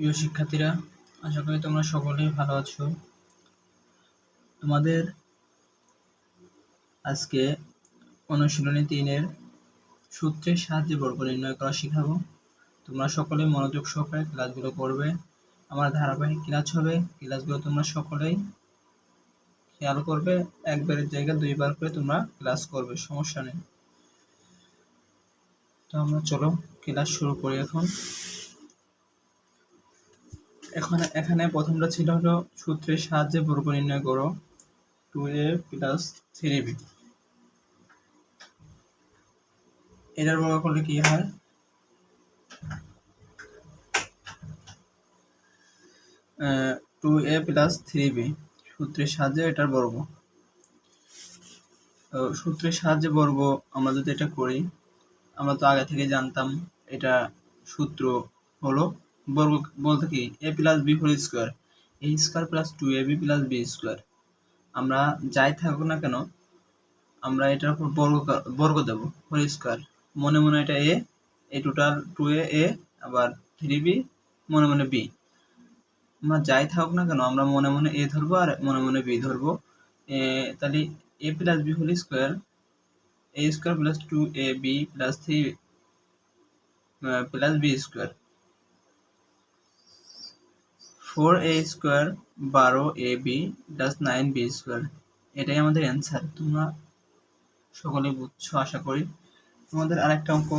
প্রিয় শিক্ষার্থীরা, আশা করি তোমরা সকলেই ভালো আছো। তোমাদের আজকে অনুশীলনী 3-এর সূত্রের সাহায্যে বর্গ নির্ণয় করা শেখাবো। তোমরা সকলেই মনোযোগ সহকারে ক্লাসগুলো করবে। আমার ধারাবাহিক ক্লাস হবে, ক্লাসগুলো তোমরা সকলেই খেয়াল করবে। একবারের জায়গায় 2বার করে তোমরা ক্লাস করবে, সমস্যা নেই। তো আমরা চলো ক্লাস শুরু করি। এখানে প্রথমটা ছিল হলো সূত্রের সাহায্যে বর্গ নির্ণয় করো 2a + 3b। এটার বর্গ করলে কি হয়? 2a + 3b সূত্রের সাহায্যে এটার বর্গ। সূত্রের সাহায্যে বর্গ আমরা যদি এটা করি, আমরা তো আগে থেকে জানতাম এটা সূত্র হলো বর্গ বলতে কি a + b whole square, a square + 2ab + b square. আমরা যাই থাকুক না কেন আমরা এটার উপর বর্গ দেব হোল স্কয়ার। মনে মনে এটা a, এই টোটাল 2a, আবার 3b মনে মনে b। আমরা যাই থাকুক না কেন আমরা মনে মনে a ধরবো আর মনে মনে b ধরবো। তাহলে a + b whole square, a square + 2ab + 3 + b square, 4a square 12ab + 9b square. এটাই আমাদের অ্যান্সার। তোমরা সকলে বুঝছো আশা করি। তোমাদের আরেকটা অঙ্ক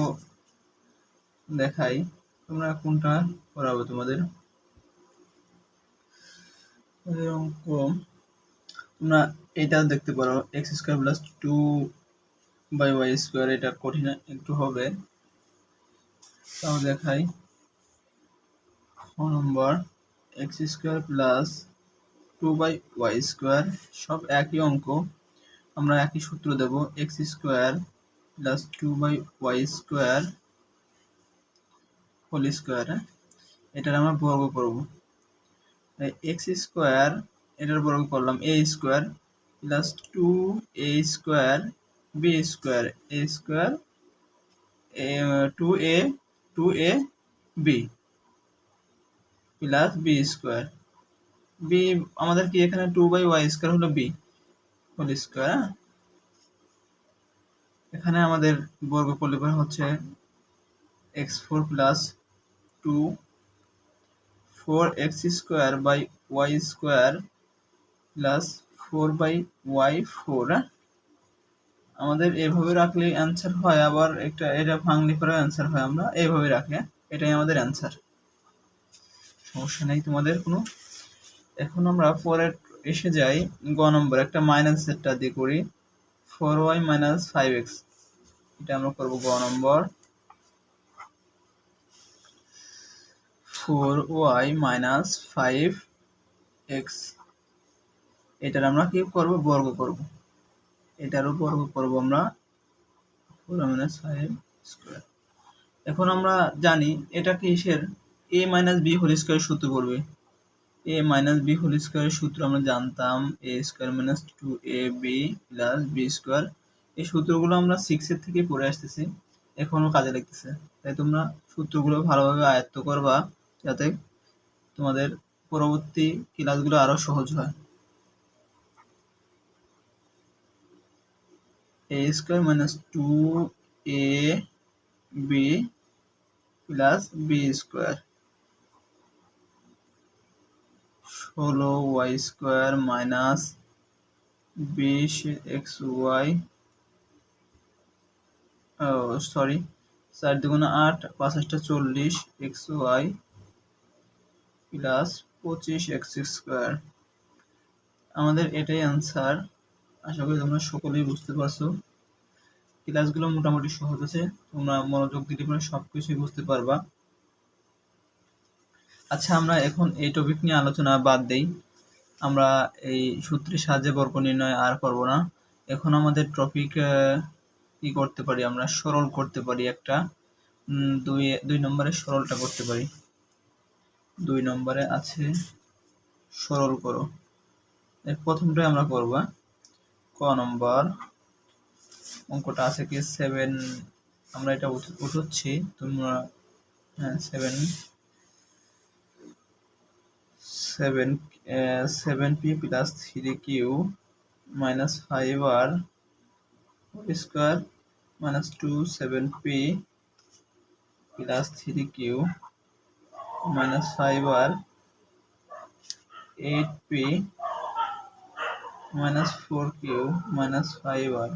দেখাই, তোমরা কোনটা করাবো? তোমাদের অঙ্ক তোমরা এটাও দেখতে পারো, x² + 2y² এটা কঠিন একটু হবে, তাও দেখাই। নম্বর x² + 2y² সব একই অঙ্ক, আমরা একই সূত্র দেব, x² + 2y² হোল স্কয়ার। এটার আমরা বর্গ করব। x² এটার বর্গ করলাম a² + 2a² b square, a² 2ab + b square. b আমাদের কি এখানে 2y² হলো b হোল স্কয়ার। এখানে আমাদের বর্গ করলে পরে হচ্ছে x4 + 2 4x² + y² আমাদের এভাবে রাখলে অ্যান্সার হয়, আবার এটা ভাঙলে পরে অ্যান্সার হয়। আমরা এইভাবে রাখি, এটাই আমাদের অ্যান্সার, সমস্যা নেই তোমাদের কোনো। এখন আমরা পরের এসে যাই গ নম্বর, একটা মাইনাস সেটটা দিয়ে করি, 4y - 5x। এটা আমরা করব গ নম্বর, 4y - 5x। এটার আমরা কি করব? বর্গ করব। এটারও বর্গ করব আমরা 4y - 5²। এখন আমরা জানি এটা কিসের? a - b হোল স্কয়ার সূত্র পড়বে। a - b হোল স্কয়ারের সূত্র আমরা জানতাম, a² - 2ab + b স্কয়ার। এই সূত্রগুলো আমরা 6 এর থেকে পড়ে আসতেছি, এখনো কাজে লাগতেছে। তাই তোমরা সূত্রগুলো ভালোভাবে আয়ত্ত করবা যাতে তোমাদের পরবর্তী ক্লাসগুলো আরো সহজ হয়। a² - 2ab + b square, 16y² - 20xy, 4 × 8 = 40 xy + 25x²। আমাদের এটাই অ্যান্সার। আশা করি তোমরা সকলেই বুঝতে পারছো। ক্লাসগুলো মোটামুটি সহজ আছে, তোমরা মনোযোগ দিলে পরে সবকিছুই বুঝতে পারবা। আচ্ছা, আমরা এখন এই টপিক নিয়ে আলোচনা বাদ দেই। আমরা এই সূত্রের সাহায্যে বর্গ নির্ণয় আর করব না। এখন আমাদের টপিক কি করতে পারি? আমরা সরল করতে পারি একটা। 2 নম্বরে সরলটা করতে পারি। 2 নম্বরে আছে সরল করো। এর প্রথমটাই আমরা করব। ক নম্বর অঙ্কটা আছে কি 7, আমরা এটা উঠাচ্ছি, তোমরা 7 7p plus 3q minus 5r whole square minus 7p plus 3q minus 5r 8p minus 4q minus 5r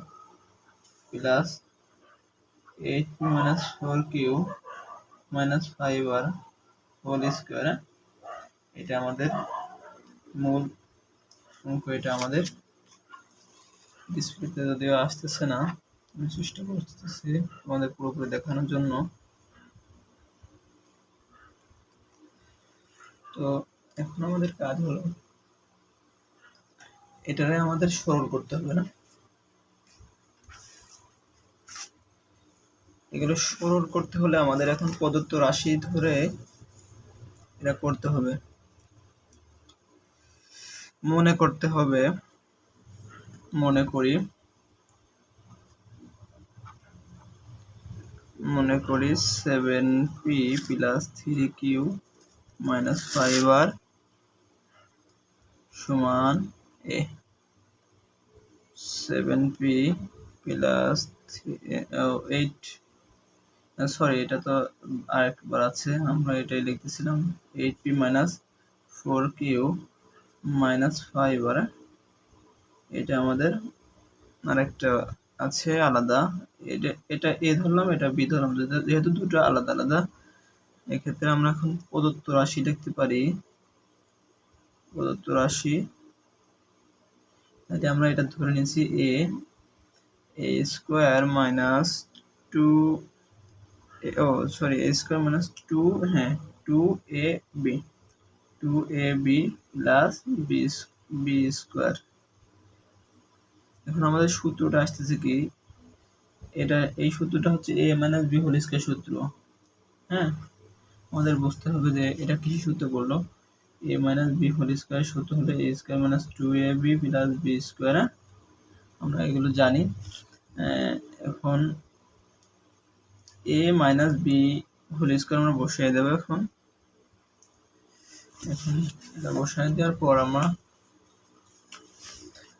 plus 8p minus 4q minus 5r whole square। এটা আমাদের মূল অঙ্ক। এটা আমাদের ডিসপ্লেতে যদিও আসতেছে না, আমি চেষ্টা করতেছি আমাদের পুরোপুরি দেখানোর জন্য। তো এখন আমাদের কাজ হলো এটারে আমাদের সরল করতে হবে না, এগুলো সরল করতে হলে আমাদের এখন প্রদত্ত রাশি ধরে এটা করতে হবে। মনে করি 7p plus 3q minus 5r সমান a। 7p প্লাস 8, সরি এটা তো আরেকবার আছে, আমরা এটাই লিখতেছিলাম 8p minus 4q minus 5r। এটা আমাদের আরেকটা আছে আলাদা, এটা a ধরলাম, এটা b ধরলাম, যেহেতু দুটো আলাদা আলাদা, এক্ষেত্রে আমরা এখন প্রদত্ত রাশি লিখতে পারি। প্রদত্ত রাশি তাহলে আমরা এটা ধরে নিয়েছি a square minus 2 a square minus 2ab plus b square. এখন আমাদের সূত্রটা আসতেছে কি, এই সূত্রটা হচ্ছে a minus b whole square সূত্র। হ্যাঁ, আমাদের বুঝতে হবে যে এটা কি সূত্র বললো, a minus b whole square সূত্র হলো a square minus 2ab plus b square. আমরা এগুলো জানি। এখন a minus b whole square আমরা বসিয়ে দেবো। এখন এটা বসায় দেওয়ার পর আমরা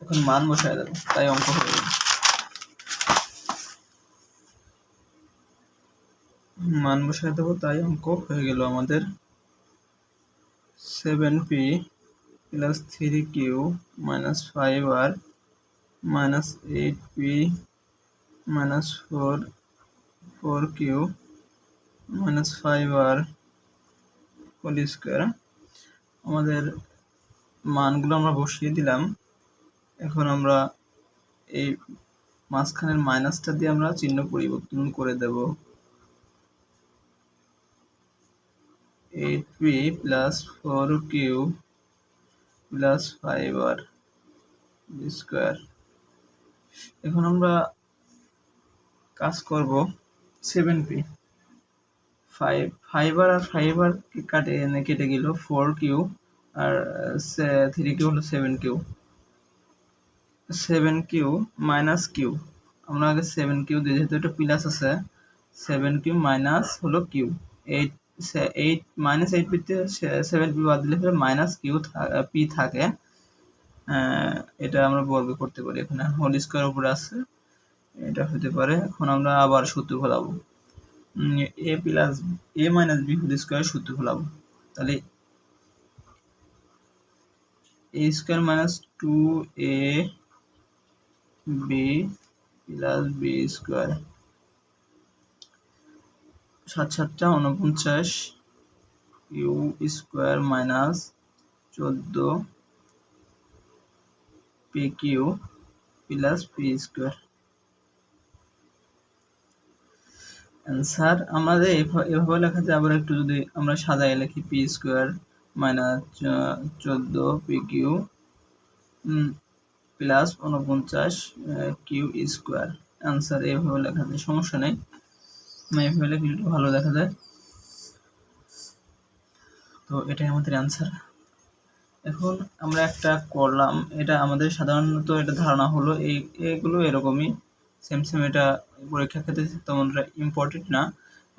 এখন মান বসায় দেবো, তাই অঙ্ক হয়ে গেল। মান বসায় দেবো তাই অঙ্ক হয়ে গেল আমাদের 7p plus 3q minus 5r minus 8p minus 4q minus 5r whole square. আমাদের মানগুলো আমরা বসিয়ে দিলাম। এখন আমরা এই মাঝখানের মাইনাসটা দিয়ে আমরা চিহ্ন পরিবর্তন করে দেব। 8p plus 4q plus 5r square. এখন আমরা কাজ করব 7p, 5r আর 5r কেটে গেল, 4q আর 3q হলো 7q মাইনাস q। আমরা আগে 7q দিয়ে, যেহেতু এটা প্লাস আছে, 7q মাইনাস হলো q। 8 মাইনাস 8p তে 7p বাদ দিলে মাইনাস q p থাকে। এটা আমরা বর্গ করতে পারি, এখানে হোল স্কোয়ার উপরে আছে, এটা হতে পারে। এখন আমরা আবার সূত্র ফেলাবো, a minus b whole square সূত্র ফেলাবো। তাহলে a square minus 2ab plus b square, 7 7 49 u square minus 14 pq plus p square. Answer আমাদের এভাবে লেখা যায়। আবার একটু যদি আমরা সাজায় লিখি, p square minus 14 pq plus 49 q square. Answer এভাবে লেখা যায়, সমস্যা নেই, এভাবে লিখলে একটু ভালো দেখা যায়। তো এটাই আমাদের অ্যান্সার। এখন আমরা একটা করলাম, এটা আমাদের সাধারণত এটা ধারণা হলো এগুলো এরকমই সেম। এটা পরীক্ষার ক্ষেত্রে তেমন ইম্পর্টেন্ট না।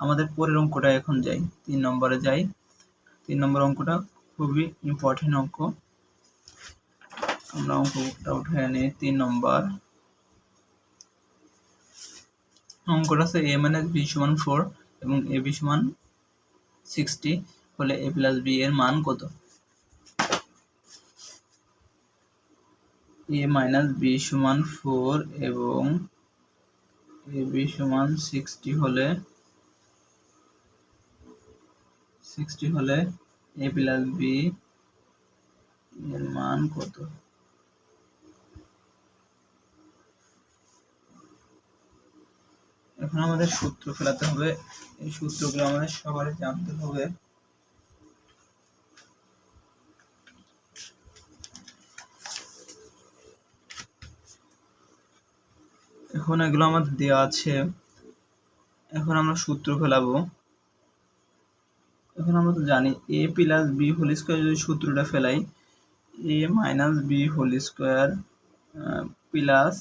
আমাদের পরের অঙ্কটা এখন যাই, 3 নম্বরে যাই। 3 নম্বর অঙ্কটা খুবই ইম্পর্টেন্ট অঙ্ক। আমরা অঙ্কটা উঠে নিই 3 নম্বর। অঙ্কটা আছে a - b = 4 এবং ab = 60 হলে a + b এর মান কত? a - b = 4 এবং ab = 60 হলে a + b এর মান কত? এখন আমাদের সূত্র ফেলাতে হবে। এই সূত্রগুলো আমাদের সবারই জানতে হবে। এখন এগুলো আমাদের দেওয়া আছে। এখন আমরা সূত্র ফেলাবো। এখন আমরা তো জানি a + b হোল স্কয়ার যদি সূত্রটা ফেলাই a - b whole square plus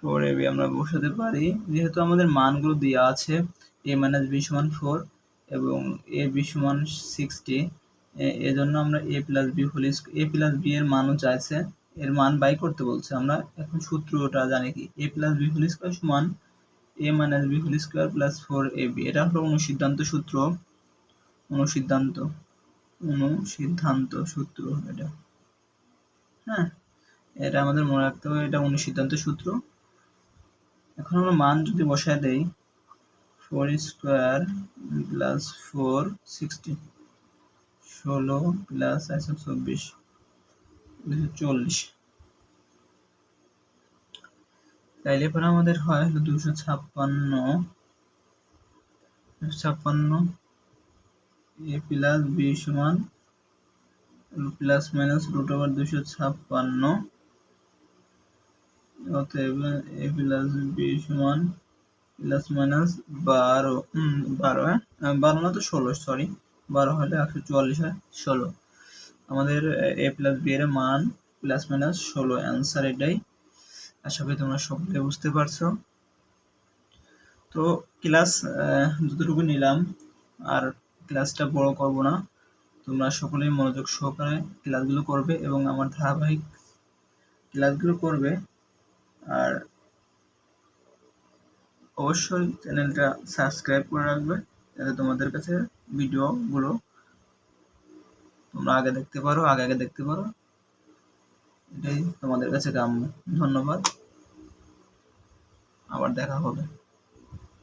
4ab আমরা বসাতে পারি। যেহেতু আমাদের মানগুলো দেওয়া আছে a - b = 4 এবং ab = 60, এজন্য আমরা a + b এর মানও চাইছে, এর মান বাই করতে বলছে। আমরা এখন সূত্রটা জানি কি, a + b হোল স্কয়ার সমান a - b whole square plus 4ab। এটা হলো অনুসিদ্ধান্ত সূত্র। এটা, হ্যাঁ, এটা আমাদের মনে রাখতে হবে, এটা অনুসিদ্ধান্ত সূত্র। এখন আমরা মান যদি বসায় দেই 4 স্কয়ার প্লাস 4 60 16 প্লাস 124 240, তাইলে পরে আমাদের হয় হলো 256 a + b সমান প্লাস মাইনাস √256, অতএব a + b সমান প্লাস মাইনাস 12 না তো 16, সরি 12 হলে 144 হয় 16। আমাদের a + b এর মান প্লাস মাইনাস 16, অ্যান্সার এটাই। আশা করি তোমরা সকলে বুঝতে পারছো। তো ক্লাস যতটুকু নিলাম, আর ক্লাসটা বড় করব না। তোমরা সকলেই মনোযোগ সহকারে ক্লাসগুলো করবে এবং আমার ধারাবাহিক ক্লাসগুলো করবে। আর অবশ্যই চ্যানেলটা সাবস্ক্রাইব করে রাখবে, যাতে তোমাদের কাছে ভিডিওগুলো তোমরা আগে দেখতে পারো। এটাই তোমাদের কাছে কাম্য। ধন্যবাদ, আবার দেখা হবে।